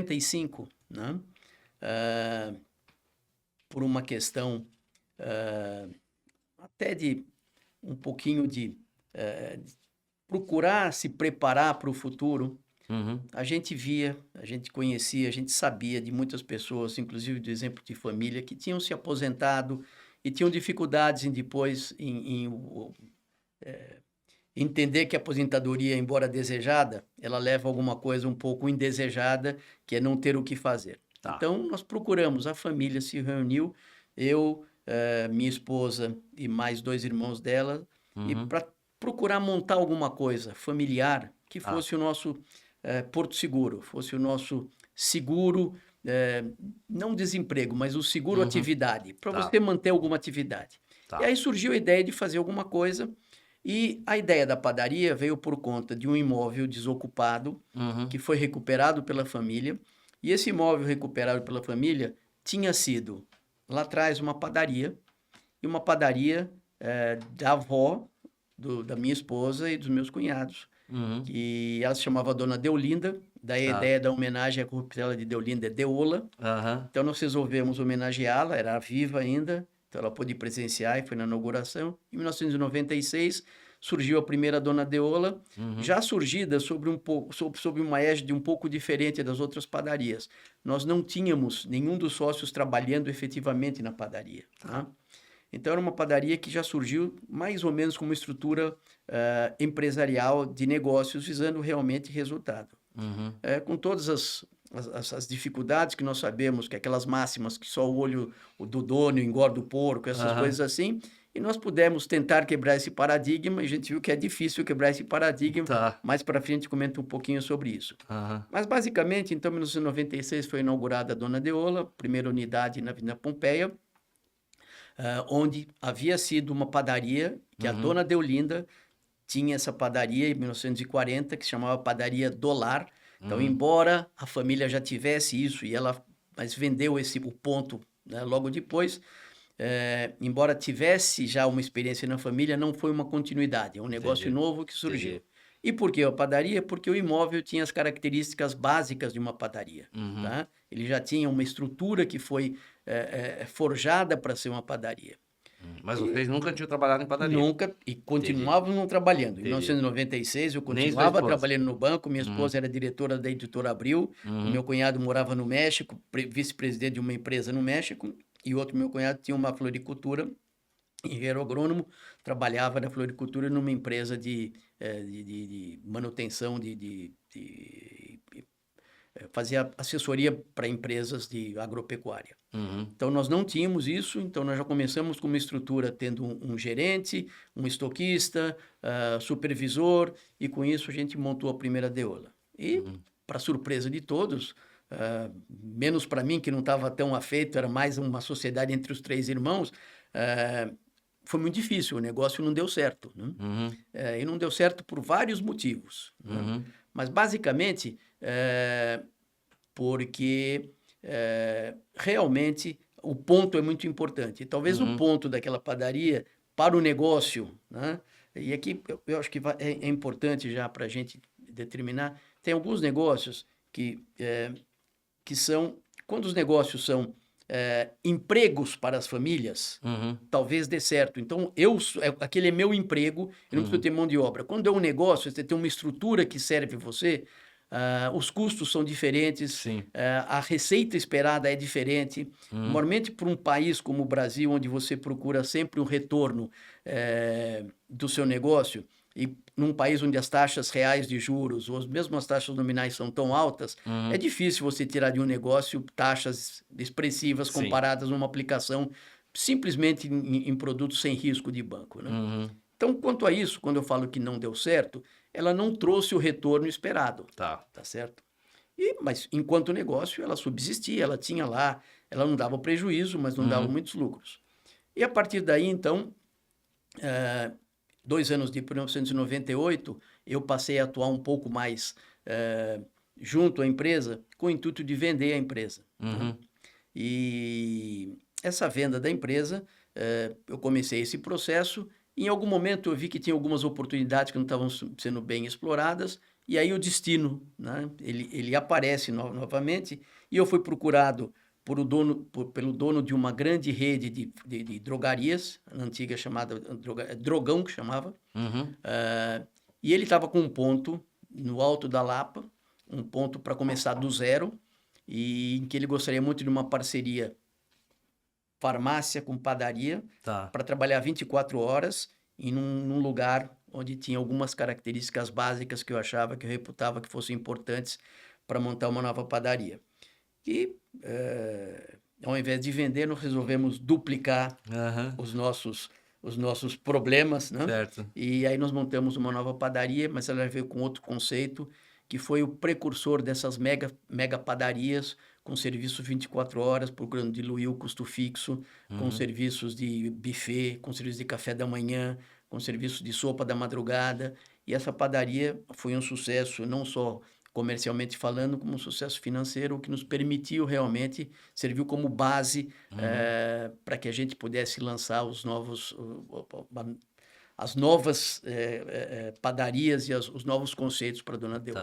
1995, né? Por uma questão até de um pouquinho de procurar se preparar para o futuro, a gente via, a gente conhecia, a gente sabia de muitas pessoas, inclusive do exemplo de família, que tinham se aposentado e tinham dificuldades em depois entender que a aposentadoria, embora desejada, ela leva a alguma coisa um pouco indesejada, que é não ter o que fazer. Tá. Então, nós procuramos, a família se reuniu, eu, minha esposa e mais 2 irmãos dela, e para procurar montar alguma coisa familiar que fosse o nosso porto seguro, fosse o nosso seguro, não desemprego, mas o seguro atividade, para você manter alguma atividade. Tá. E aí surgiu a ideia de fazer alguma coisa, e a ideia da padaria veio por conta de um imóvel desocupado, que foi recuperado pela família, e esse imóvel recuperado pela família tinha sido, lá atrás, uma padaria, e uma padaria da avó da minha esposa e dos meus cunhados, que ela se chamava Dona Deolinda, daí a ideia da homenagem à corruptela de Deolinda é Deola. Então nós resolvemos homenageá-la, era viva ainda, então ela pôde presenciar e foi na inauguração. Em 1996 surgiu a primeira Dona Deola, já surgida sob uma égide um pouco diferente das outras padarias. Nós não tínhamos nenhum dos sócios trabalhando efetivamente na padaria, tá? Então, era uma padaria que já surgiu mais ou menos com uma estrutura empresarial de negócios, visando realmente resultado. Com todas as dificuldades que nós sabemos, que aquelas máximas que só o olho do dono engorda o porco, essas coisas assim, e nós pudemos tentar quebrar esse paradigma, e a gente viu que é difícil quebrar esse paradigma. Mais para frente comenta um pouquinho sobre isso. Mas, basicamente, então, em 1996 foi inaugurada a Dona Deola, primeira unidade na Avenida Pompeia, onde havia sido uma padaria, que a Dona Deolinda tinha essa padaria em 1940, que se chamava Padaria Dolar. Então, embora a família já tivesse isso, mas vendeu o ponto, né, logo depois, embora tivesse já uma experiência na família, não foi uma continuidade, é um negócio novo que surgiu. E por que a padaria? Porque o imóvel tinha as características básicas de uma padaria. Tá? Ele já tinha uma estrutura que foi forjada para ser uma padaria. Mas vocês nunca tinham trabalhado em padaria? Nunca, e continuavam não trabalhando. Em 1996 eu continuava trabalhando no banco, minha esposa era diretora da Editora Abril, o meu cunhado morava no México, vice-presidente de uma empresa no México, e outro meu cunhado tinha uma floricultura, engenheiro agrônomo, trabalhava na floricultura numa empresa de manutenção, fazia assessoria para empresas de agropecuária. Então, nós não tínhamos isso, então nós já começamos com uma estrutura tendo um gerente, um estoquista, supervisor, e com isso a gente montou a primeira Deola. E, para surpresa de todos, menos para mim, que não estava tão afeito, era mais uma sociedade entre os 3 irmãos, foi muito difícil, o negócio não deu certo. Né? E não deu certo por vários motivos. Né? Mas, basicamente, porque realmente o ponto é muito importante. Talvez o ponto daquela padaria para o negócio, né? E aqui eu acho que é importante já para a gente determinar, tem alguns negócios que são, quando os negócios são empregos para as famílias, talvez dê certo. Então, aquele é meu emprego, eu não preciso ter mão de obra. Quando é um negócio, você tem uma estrutura que serve você, os custos são diferentes, a receita esperada é diferente. Normalmente, para um país como o Brasil, onde você procura sempre um retorno do seu negócio, e num país onde as taxas reais de juros, ou mesmo as taxas nominais são tão altas, é difícil você tirar de um negócio taxas expressivas comparadas a uma aplicação simplesmente em produtos sem risco de banco. Né? Então, quanto a isso, quando eu falo que não deu certo, ela não trouxe o retorno esperado. Tá certo? Mas, enquanto negócio, ela subsistia, ela tinha lá, ela não dava prejuízo, mas não dava muitos lucros. E, a partir daí, então, 2 anos de 1998, eu passei a atuar um pouco mais junto à empresa, com o intuito de vender a empresa. Né? E essa venda da empresa, eu comecei esse processo. Em algum momento eu vi que tinha algumas oportunidades que não estavam sendo bem exploradas, E aí o destino, né? Ele aparece novamente e eu fui procurado pelo dono de uma grande rede de drogarias, antiga chamada Drogão, que chamava. Uhum. E ele estava com um ponto no Alto da Lapa, um ponto para começar do zero, e em que ele gostaria muito de uma parceria farmácia com padaria, Tá. para trabalhar 24 horas e num lugar onde tinha algumas características básicas que eu achava, que eu reputava que fossem importantes para montar uma nova padaria. E, ao invés de vender, nós resolvemos duplicar Aham. os nossos problemas, né? Certo. E aí nós montamos uma nova padaria, mas ela veio com outro conceito, que foi o precursor dessas mega padarias, com serviços 24 horas, procurando diluir o custo fixo, com serviços de buffet, com serviço de café da manhã, com serviço de sopa da madrugada. E essa padaria foi um sucesso, não só comercialmente falando, como um sucesso financeiro, o que nos permitiu realmente, serviu como base para que a gente pudesse lançar as novas padarias e os novos conceitos para a Dona Delma.